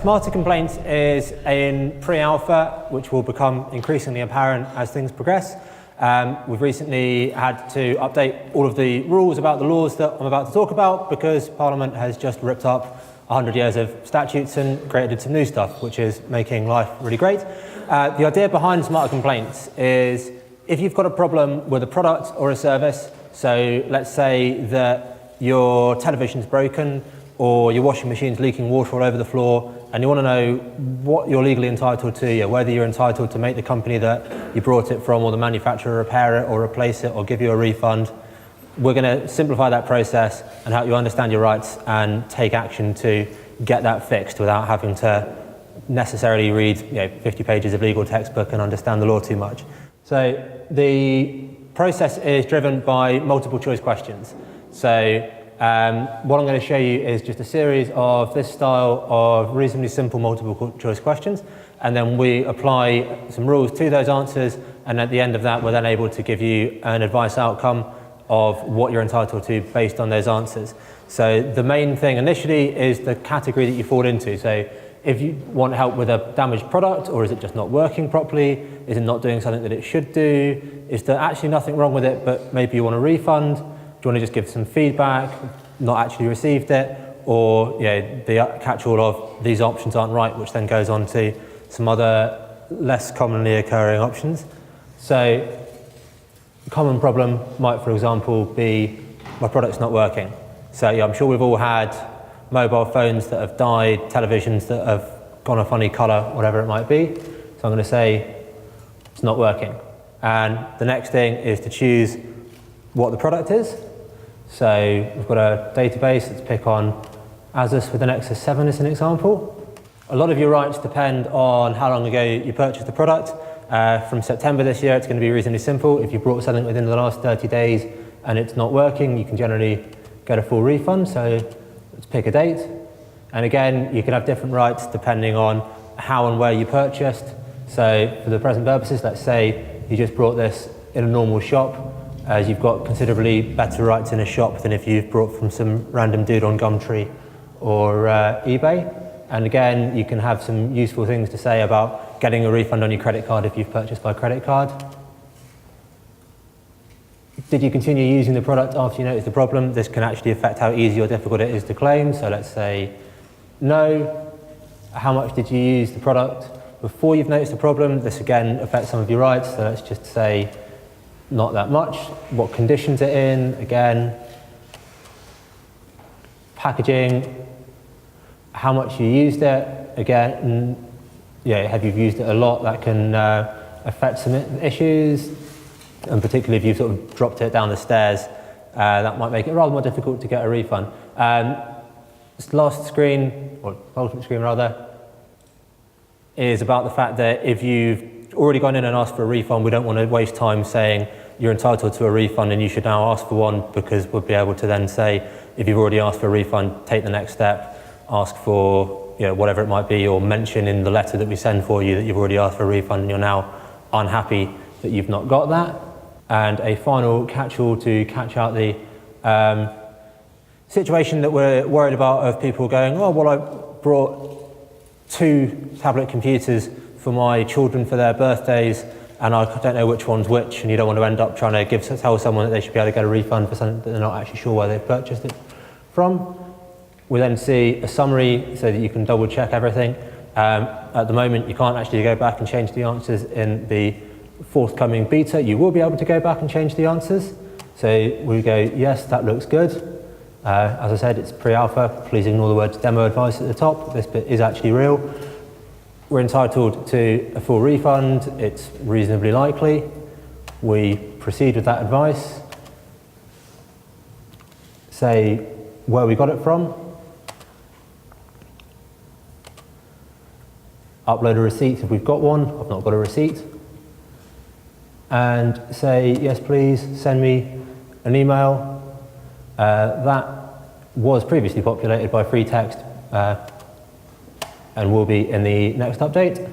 Smarter Complaints is in pre-alpha, which will become increasingly apparent as things progress. We've recently had to update all of the rules about the laws that I'm about to talk about because Parliament has just ripped up 100 years of statutes and created some new stuff, which is making life really great. The idea behind Smarter Complaints is if you've got a problem with a product or a service, so let's say that your television's broken or your washing machine's leaking water all over the floor and you want to know what you're legally entitled to, whether you're entitled to make the company that you brought it from or the manufacturer repair it or replace it or give you a refund, we're going to simplify that process and help you understand your rights and take action to get that fixed without having to necessarily read 50 pages of legal textbook and understand the law too much. So the process is driven by multiple choice questions. So what I'm going to show you is just a series of this style of reasonably simple multiple choice questions, and then we apply some rules to those answers, and at the end of that we're then able to give you an advice outcome of what you're entitled to based on those answers. So the main thing initially is the category that you fall into. So if you want help with a damaged product, or is it just not working properly? Is it not doing something that it should do? Is there actually nothing wrong with it, but maybe you want a refund? Do you want to just give some feedback, not actually received it? Or the catch-all of these options aren't right, which then goes on to some other less commonly occurring options. So a common problem might, for example, be my product's not working. So I'm sure we've all had mobile phones that have died, televisions that have gone a funny colour, whatever it might be. So I'm going to say it's not working. And the next thing is to choose what the product is. So we've got a database. Let's pick on Asus with an Nexus 7 as an example. A lot of your rights depend on how long ago you purchased the product. From September this year, it's going to be reasonably simple. If you brought something within the last 30 days and it's not working, you can generally get a full refund. So let's pick a date. And again, you can have different rights depending on how and where you purchased. So for the present purposes, let's say you just brought this in a normal shop. You've got considerably better rights in a shop than if you've brought from some random dude on Gumtree or eBay. And again, you can have some useful things to say about getting a refund on your credit card if you've purchased by credit card. Did you continue using the product after you noticed the problem? This can actually affect how easy or difficult it is to claim. So let's say no. How much did you use the product before you've noticed the problem? This again affects some of your rights. So let's just say not that much. What conditions it in? Again. Packaging. How much you used it? Again. Have you used it a lot? That can affect some issues. And particularly if you've sort of dropped it down the stairs, that might make it rather more difficult to get a refund. This last screen, or ultimate screen rather, is about the fact that if you've already gone in and asked for a refund, we don't want to waste time saying you're entitled to a refund and you should now ask for one, because we'll be able to then say, if you've already asked for a refund, take the next step, ask for whatever it might be, or mention in the letter that we send for you that you've already asked for a refund and you're now unhappy that you've not got that. And a final catch-all to catch out the situation that we're worried about of people going, oh, well, I brought 2 tablet computers for my children for their birthdays and I don't know which one's which, and you don't want to end up trying to tell someone that they should be able to get a refund for something that they're not actually sure where they've purchased it from. We then see a summary so that you can double check everything. At the moment, you can't actually go back and change the answers in the forthcoming beta. You will be able to go back and change the answers. So we go, yes, that looks good. As I said, it's pre-alpha. Please ignore the words demo advice at the top. This bit is actually real. We're entitled to a full refund. It's reasonably likely. We proceed with that advice. Say where we got it from. Upload a receipt if we've got one. I've not got a receipt. And say, yes, please, send me an email. That was previously populated by free text and will be in the next update.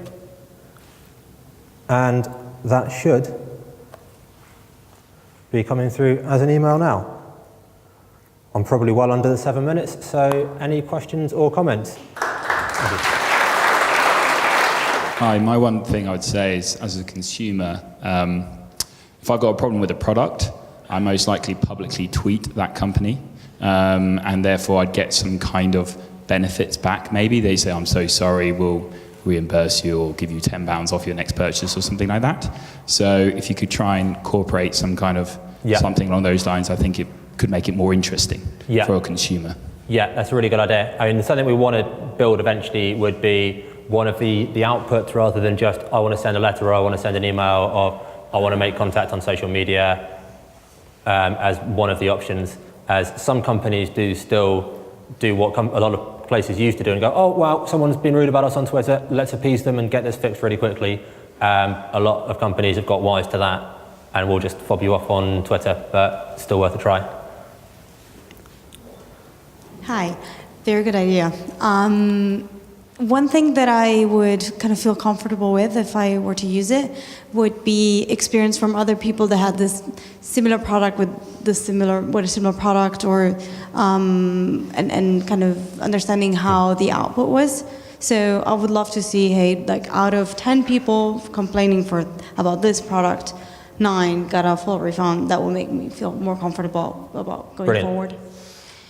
And that should be coming through as an email now. I'm probably well under the 7 minutes, so any questions or comments? Thank you. Hi, my one thing I would say is, as a consumer, if I've got a problem with a product, I most likely publicly tweet that company, and therefore I'd get some kind of benefits back. Maybe they say, I'm so sorry, we'll reimburse you or give you £10 off your next purchase or something like that. So if you could try and incorporate some kind of something along those lines, I think it could make it more interesting for a consumer. Yeah, that's a really good idea. I mean, something we want to build eventually would be one of the outputs, rather than just, I want to send a letter or I want to send an email or I want to make contact on social media, as one of the options, as some companies do still do what a lot of places used to do and go, oh, wow, someone's been rude about us on Twitter, let's appease them and get this fixed really quickly. A lot of companies have got wise to that and will just fob you off on Twitter, but still worth a try. Hi, very good idea. One thing that I would kind of feel comfortable with if I were to use it would be experience from other people that had this similar product with a similar product, or and kind of understanding how the output was. So I would love to see, hey, like out of 10 people complaining about this product, 9 got a full refund. That will make me feel more comfortable about going forward.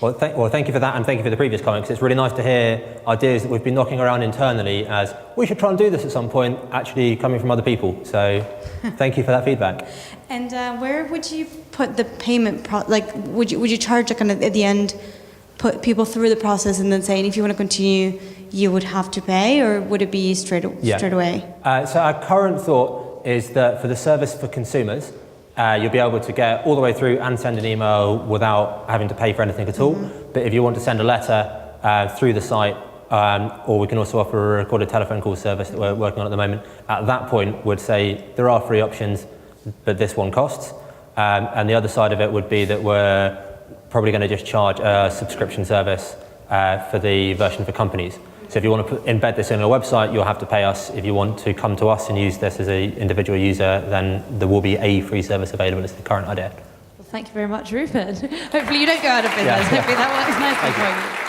Well, thank you for that, and thank you for the previous comments. It's really nice to hear ideas that we've been knocking around internally as we should try and do this at some point, actually coming from other people. So thank you for that feedback. And where would you put the payment, would you charge kind of at the end, put people through the process and then saying if you want to continue, you would have to pay, or would it be straight away? So our current thought is that for the service for consumers, you'll be able to get all the way through and send an email without having to pay for anything at all. But if you want to send a letter through the site, or we can also offer a recorded telephone call service that we're working on at the moment, at that point would say there are free options, but this one costs. And the other side of it would be that we're probably going to just charge a subscription service for the version for companies. So if you want to embed this in a website, you'll have to pay us. If you want to come to us and use this as an individual user, then there will be a free service available. It's the current idea. Well, thank you very much, Rupert. Hopefully you don't go out of business. Hopefully that works nicely for you.